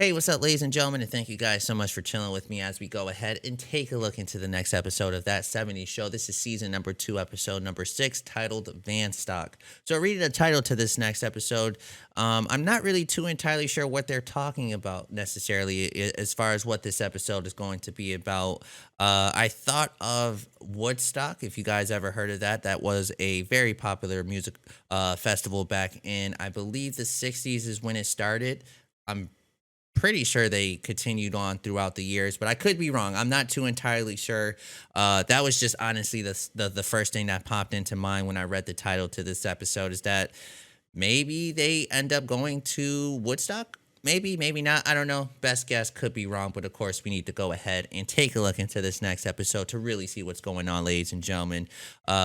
Hey, what's up, ladies and gentlemen, and thank you guys so much for chilling with me as we go ahead and take a look into the next episode of That 70s Show. This is season number 2, episode number 6, titled Vanstock. So reading the title to this next episode, I'm not really too entirely sure what they're talking about necessarily as far as what this episode is going to be about. I thought of Woodstock, if you guys ever heard of that. That was a very popular music festival back in, I believe, the 60s is when it started. I'm pretty sure they continued on throughout the years, but I could be wrong. I'm not too entirely sure. That was just honestly the first thing that popped into mind when I read the title to this episode, is that maybe they end up going to Woodstock. Maybe, maybe not. I don't know. Best guess, could be wrong. But of course, we need to go ahead and take a look into this next episode to really see what's going on, ladies and gentlemen.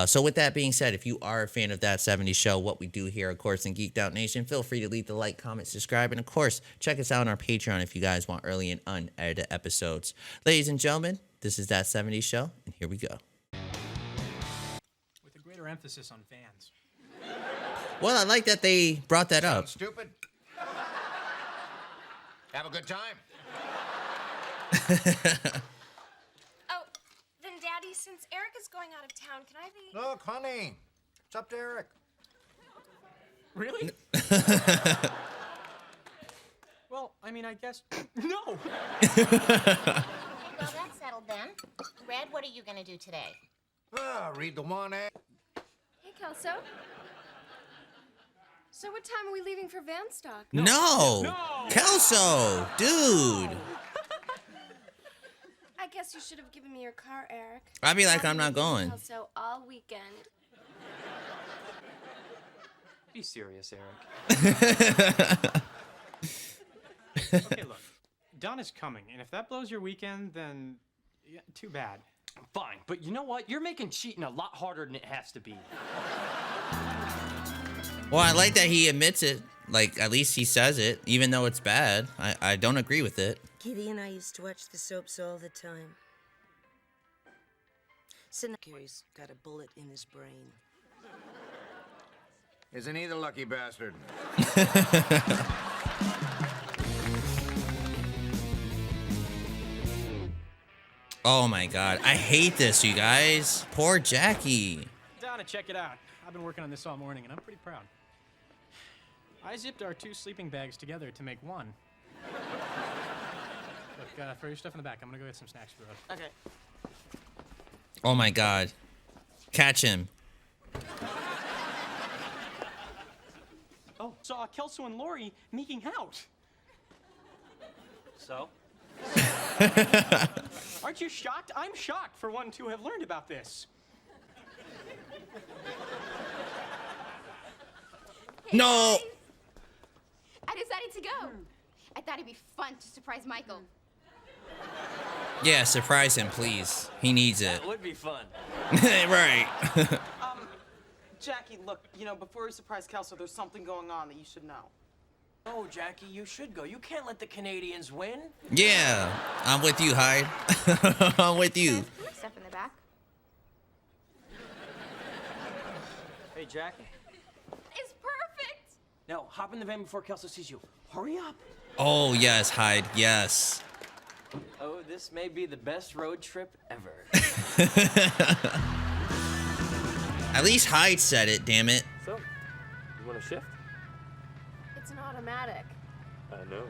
So with that being said, if you are a fan of That 70s Show, what we do here, of course, in Geeked Out Nation, feel free to leave the like, comment, subscribe, and of course, check us out on our Patreon if you guys want early and unedited episodes. Ladies and gentlemen, this is That 70s Show, and here we go. With a greater emphasis on fans. Well, I like that they brought that up. Stupid. Have a good time. Oh, then Daddy, since Eric is going out of town, can I be... Look, honey. It's up to Eric. Really? Well, I mean, I guess... No! Well, that's settled then. Red, what are you gonna do today? Read the one ad. Hey, Kelso. So what time are we leaving for Vanstock? No! Kelso! Dude! I guess you should have given me your car, Eric. I'd be like, I'll I'm not be with going. Kelso all weekend. Be serious, Eric. Okay, look. Donna's coming, and if that blows your weekend, then yeah, too bad. Fine, but you know what? You're making cheating a lot harder than it has to be. Well, I like that he admits it. Like, at least he says it, even though it's bad. I don't agree with it. Kitty and I used to watch the soaps all the time. Gary's got a bullet in his brain. Isn't he the lucky bastard? Oh my god. I hate this, you guys. Poor Jackie. Donna, check it out. I've been working on this all morning, and I'm pretty proud. I zipped our 2 sleeping bags together to make one. Look, for your stuff in the back, I'm gonna go get some snacks for us. Okay. Oh my god. Catch him. Oh, saw Kelso and Lori making out. So? Aren't you shocked? I'm shocked, for one, to have learned about this. No! I decided to go. I thought it'd be fun to surprise Michael. Yeah, surprise him, please. He needs it. That would be fun. Right. Jackie, look, you know, before we surprise Kelso, there's something going on that you should know. Oh, Jackie, you should go. You can't let the Canadians win. Yeah. I'm with you, Hyde. I'm with you. Stuff in the back. Hey, Jackie. It's perfect. Now, hop in the van before Kelso sees you. Hurry up. Oh, yes, Hyde. Yes. Oh, this may be the best road trip ever. At least Hyde said it, damn it. So, you want to shift? It's an automatic. I know.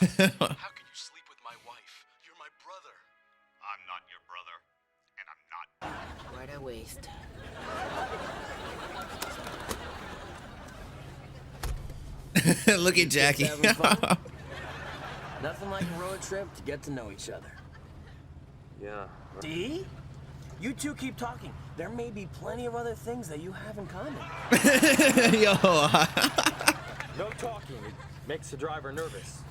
How can you sleep with my wife? You're my brother. I'm not your brother, and I'm not. What a waste. Look at Jackie. Having fun? Nothing like a road trip to get to know each other. Yeah. See? You two keep talking. There may be plenty of other things that you have in common. Yo. No talking. It makes the driver nervous.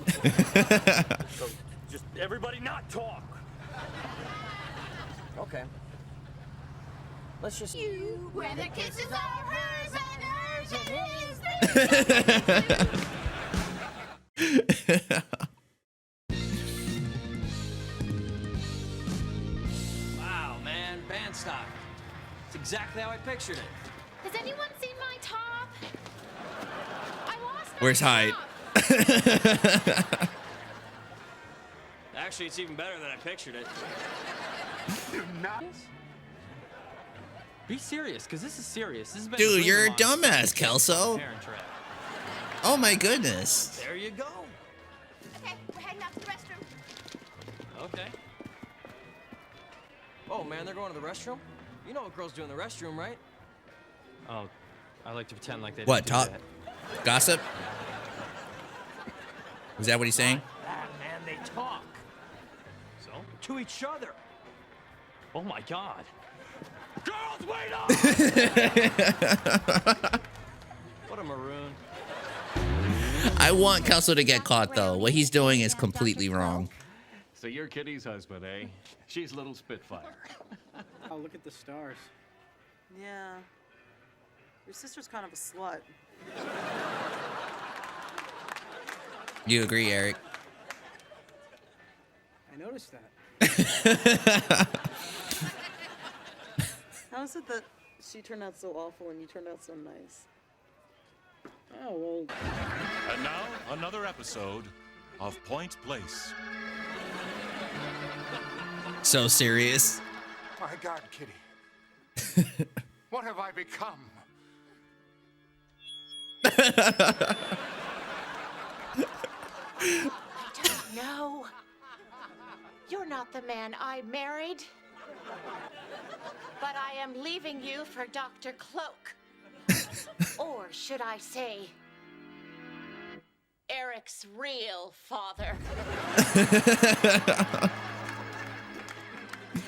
So just everybody not talk. Okay. Let's just... You, where the kisses are hers and hers and his. Wow, man. Vanstock. It's exactly how I pictured it. Has anyone seen my top? I lost my Where's Hyde? top. Actually, it's even better than I pictured it. Be serious, because this is serious. This has been Dude, dream you're a of mine since dumbass, the Kelso. Parent Trap. Oh my goodness. There you go. Okay, we're heading out to the restroom. Okay. Oh, man, they're going to the restroom? You know what girls do in the restroom, right? Oh, I like to pretend like they What, don't do talk? that. Gossip? Is that what he's saying? That, man, they talk. So? To each other. Oh my God. Girls, wait up! What a maroon. I want Kelso to get caught, though. What he's doing is completely wrong. So you're Kitty's husband, eh? She's little Spitfire. Oh, look at the stars. Yeah. Your sister's kind of a slut. You agree, Eric? I noticed that. How is it that she turned out so awful and you turned out so nice? Oh, well. And now, another episode of Point Place. So serious. My God, Kitty. What have I become? I don't know. You're not the man I married. But I am leaving you for Dr. Cloak. Or should I say, Eric's real father.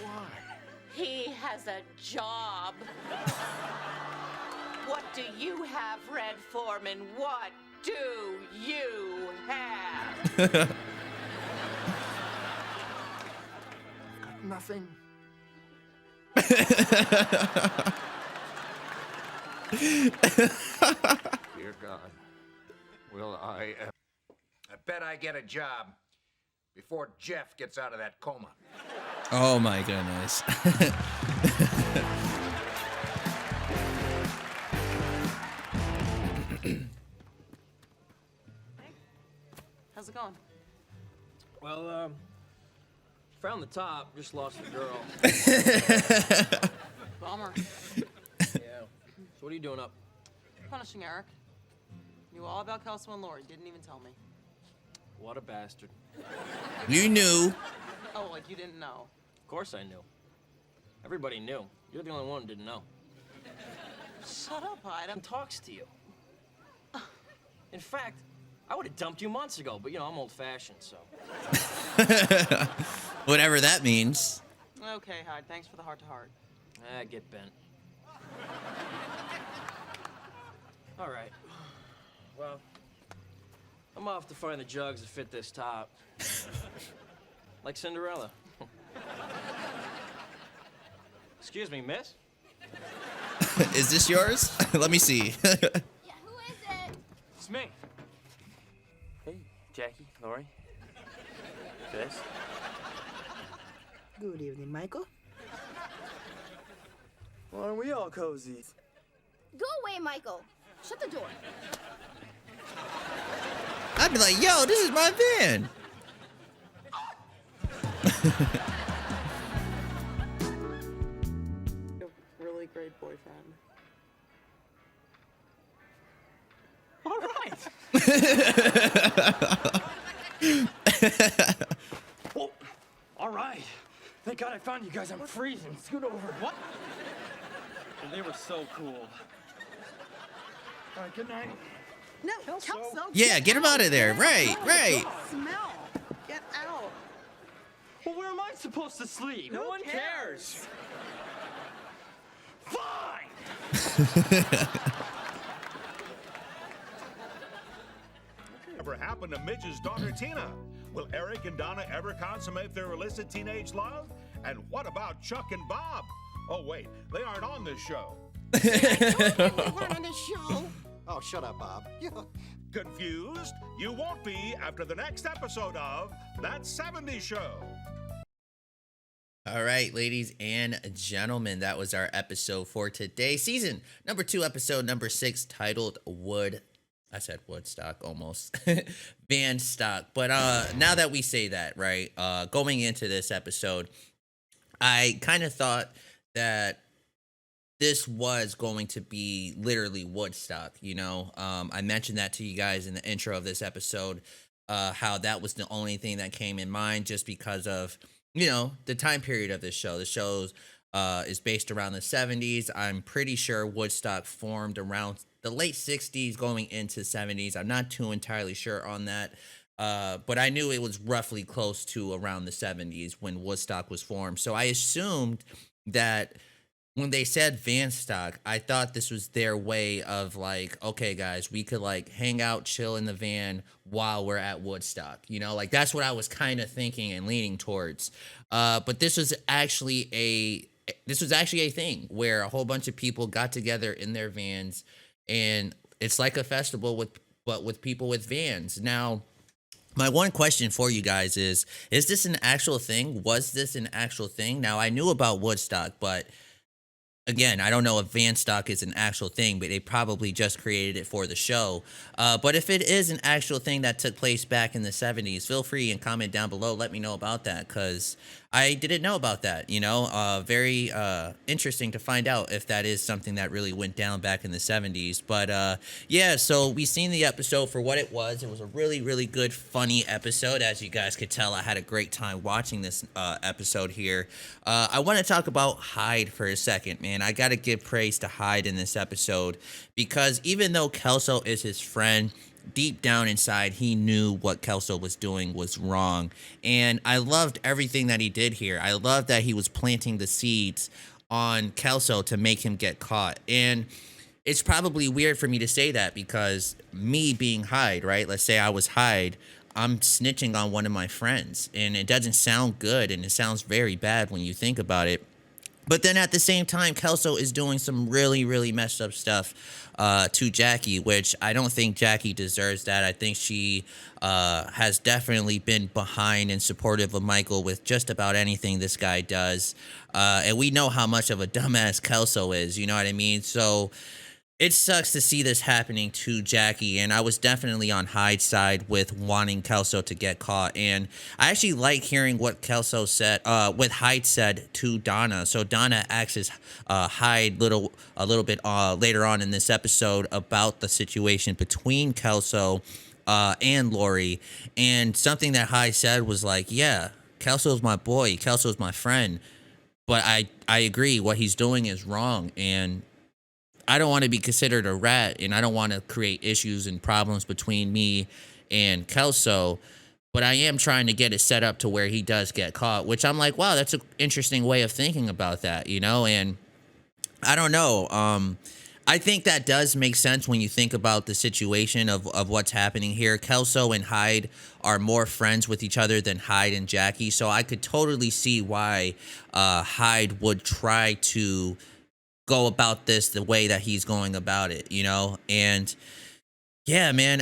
Why? He has a job. What do you have, Red Foreman? What do you have? Nothing. Dear God, will I bet I get a job before Jeff gets out of that coma. Oh my goodness. How's it going? Well, found the top, just lost the girl. Bummer. Yeah. So what are you doing up? Punishing Eric. Knew all about Kelso and Lori. Didn't even tell me. What a bastard. You knew. Oh, like you didn't know. Of course I knew. Everybody knew. You're the only one who didn't know. Shut up, Hyde. And talks to you. In fact, I would have dumped you months ago, but you know, I'm old-fashioned, so. Whatever that means. Okay, Hyde. Thanks for the heart-to-heart. Get bent. All right. Well, I'm off to find the jugs that fit this top. Like Cinderella. Excuse me, miss? Is this yours? Let me see. Yeah, who is it? It's me. Hey, Jackie, Lori. This? Good evening, Michael. Why aren't we all cozy? Go away, Michael. Shut the door. I'd be like, yo, this is my van. A really great boyfriend. All right. Oh, all right. Thank God I found you guys. I'm freezing. Scoot over. What? And they were so cool. All right, good night. No, Kelso. Yeah, get him out of there. Right, right. Smell. Get out. Well, where am I supposed to sleep? No one cares. Fine. Ever happened to Midge's daughter Tina? Will Eric and Donna ever consummate their illicit teenage love? And what about Chuck and Bob? Oh wait, they aren't on this show. Oh, shut up, Bob. Confused? You won't be after the next episode of That 70s Show. All right, ladies and gentlemen, that was our episode for today. Season number 2, episode number 6, titled Wood. I said Woodstock almost. Vanstock. But now that we say that, right, going into this episode, I kind of thought that this was going to be literally Woodstock, you know? I mentioned that to you guys in the intro of this episode, how that was the only thing that came in mind just because of, you know, the time period of this show. The show is based around the 70s. I'm pretty sure Woodstock formed around the late 60s going into 70s. I'm not too entirely sure on that. But I knew it was roughly close to around the 70s when Woodstock was formed. So I assumed that when they said Vanstock, I thought this was their way of like, okay, guys, we could like hang out, chill in the van while we're at Woodstock. You know, like that's what I was kind of thinking and leaning towards. But this was actually a thing where a whole bunch of people got together in their vans, and it's like a festival with people with vans. Now, my one question for you guys is this an actual thing? Was this an actual thing? Now, I knew about Woodstock, but again, I don't know if Vanstock is an actual thing, but they probably just created it for the show. But if it is an actual thing that took place back in the 70s, feel free and comment down below. Let me know about that, because I didn't know about that, you know. Very interesting to find out if that is something that really went down back in the 70s. But yeah, so we seen the episode for what it was. It was a really, really good, funny episode. As you guys could tell, I had a great time watching this episode here. I want to talk about Hyde for a second, man. I got to give praise to Hyde in this episode, because even though Kelso is his friend, deep down inside, he knew what Kelso was doing was wrong. And I loved everything that he did here. I loved that he was planting the seeds on Kelso to make him get caught. And it's probably weird for me to say that, because me being Hyde, right? Let's say I was Hyde. I'm snitching on one of my friends, and it doesn't sound good, and it sounds very bad when you think about it. But then at the same time, Kelso is doing some really, really messed up stuff to Jackie, which I don't think Jackie deserves that. I think she has definitely been behind and supportive of Michael with just about anything this guy does. And we know how much of a dumbass Kelso is, you know what I mean? So it sucks to see this happening to Jackie, and I was definitely on Hyde's side with wanting Kelso to get caught. And I actually like hearing what Kelso said, what Hyde said to Donna. So Donna asks Hyde a little bit later on in this episode about the situation between Kelso and Lori, and something that Hyde said was like, "Yeah, Kelso's my boy, Kelso's my friend, but I agree what he's doing is wrong, and I don't want to be considered a rat, and I don't want to create issues and problems between me and Kelso, but I am trying to get it set up to where he does get caught," which I'm like, wow, that's an interesting way of thinking about that, you know? And I don't know. I think that does make sense when you think about the situation of what's happening here. Kelso and Hyde are more friends with each other than Hyde and Jackie, so I could totally see why Hyde would try to go about this the way that he's going about it, you know? And yeah, man,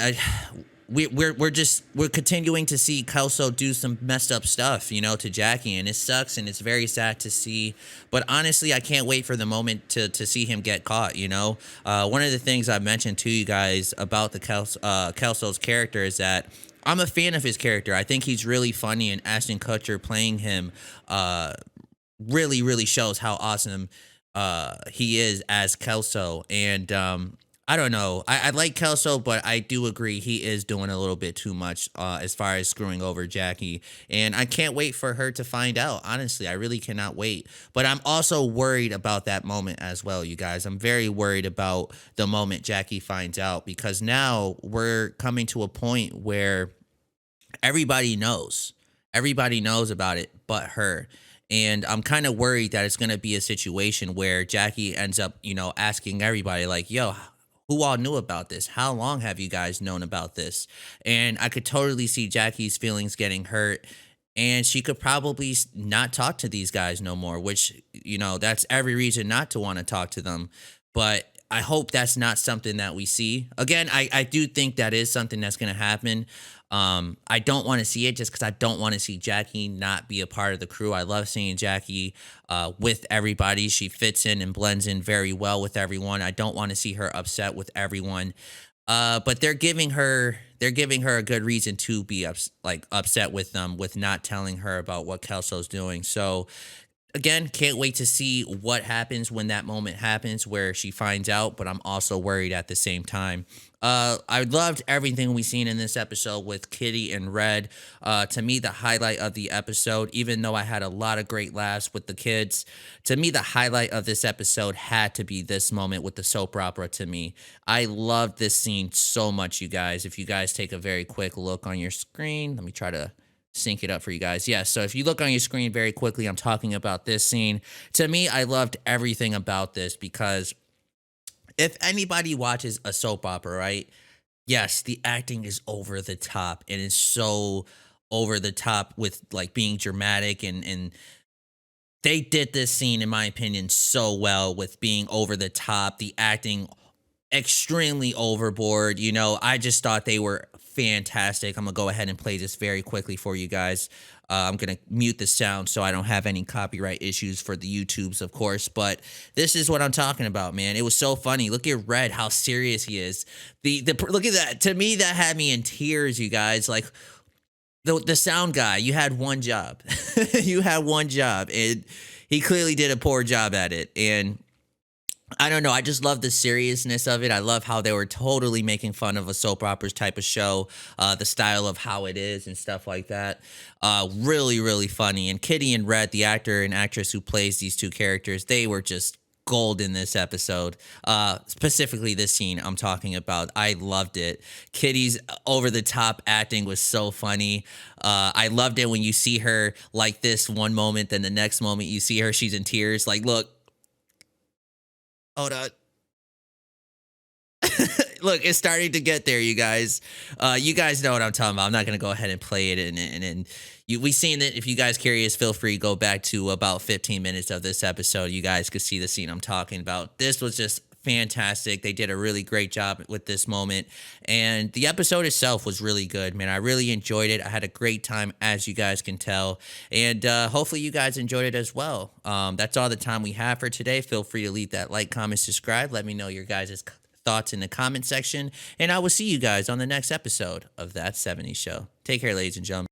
we're continuing to see Kelso do some messed up stuff, you know, to Jackie, and it sucks, and it's very sad to see. But honestly, I can't wait for the moment to see him get caught, you know? One of the things I mentioned to you guys about the Kelso's character is that I'm a fan of his character. I think he's really funny, and Ashton Kutcher playing him really, really shows how awesome he is as Kelso. And I don't know, I like Kelso, but I do agree he is doing a little bit too much as far as screwing over Jackie, and I can't wait for her to find out. Honestly, I really cannot wait. But I'm also worried about that moment as well, you guys. I'm very worried about the moment Jackie finds out, because now we're coming to a point where everybody knows about it but her. And I'm kind of worried that it's going to be a situation where Jackie ends up, you know, asking everybody like, yo, who all knew about this? How long have you guys known about this? And I could totally see Jackie's feelings getting hurt, and she could probably not talk to these guys no more, which, you know, that's every reason not to want to talk to them. But I hope that's not something that we see. Again, I do think that is something that's going to happen. I don't want to see it just because I don't want to see Jackie not be a part of the crew. I love seeing Jackie with everybody. She fits in and blends in very well with everyone. I don't want to see her upset with everyone. But they're giving her a good reason to be upset with them, with not telling her about what Kelso's doing. So again, can't wait to see what happens when that moment happens where she finds out, but I'm also worried at the same time. I loved everything we seen in this episode with Kitty and Red. To me, the highlight of the episode, even though I had a lot of great laughs with the kids, to me, the highlight of this episode had to be this moment with the soap opera to me. I loved this scene so much, you guys. If you guys take a very quick look on your screen, let me try to sync it up for you guys. Yeah, so if you look on your screen very quickly, I'm talking about this scene. To me, I loved everything about this because if anybody watches a soap opera, right? Yes, the acting is over the top and it's so over the top with like being dramatic and they did this scene in my opinion so well with being over the top, the acting extremely overboard. You know, I just thought they were fantastic. I'm gonna go ahead and play this very quickly for you guys. I'm gonna mute the sound so I don't have any copyright issues for the YouTubes, of course. But this is what I'm talking about, man. It was so funny. Look at Red, how serious he is. The look at that. To me, that had me in tears, you guys. Like the sound guy, you had one job. You had one job, and he clearly did a poor job at it. And I don't know. I just love the seriousness of it. I love how they were totally making fun of a soap operas type of show, the style of how it is and stuff like that. Really, really funny. And Kitty and Red, the actor and actress who plays these two characters, they were just gold in this episode. Specifically this scene I'm talking about. I loved it. Kitty's over the top acting was so funny. I loved it when you see her like this one moment, then the next moment you see her, she's in tears. Like, look. Hold on. Look, it's starting to get there, you guys. You guys know what I'm talking about. I'm not going to go ahead and play it. And we've seen it. If you guys curious, feel free to go back to about 15 minutes of this episode. You guys could see the scene I'm talking about. This was just fantastic. They did a really great job with this moment. And the episode itself was really good, man. I really enjoyed it. I had a great time, as you guys can tell. And hopefully you guys enjoyed it as well. That's all the time we have for today. Feel free to leave that like, comment, subscribe. Let me know your guys' thoughts in the comment section. And I will see you guys on the next episode of That 70s Show. Take care, ladies and gentlemen.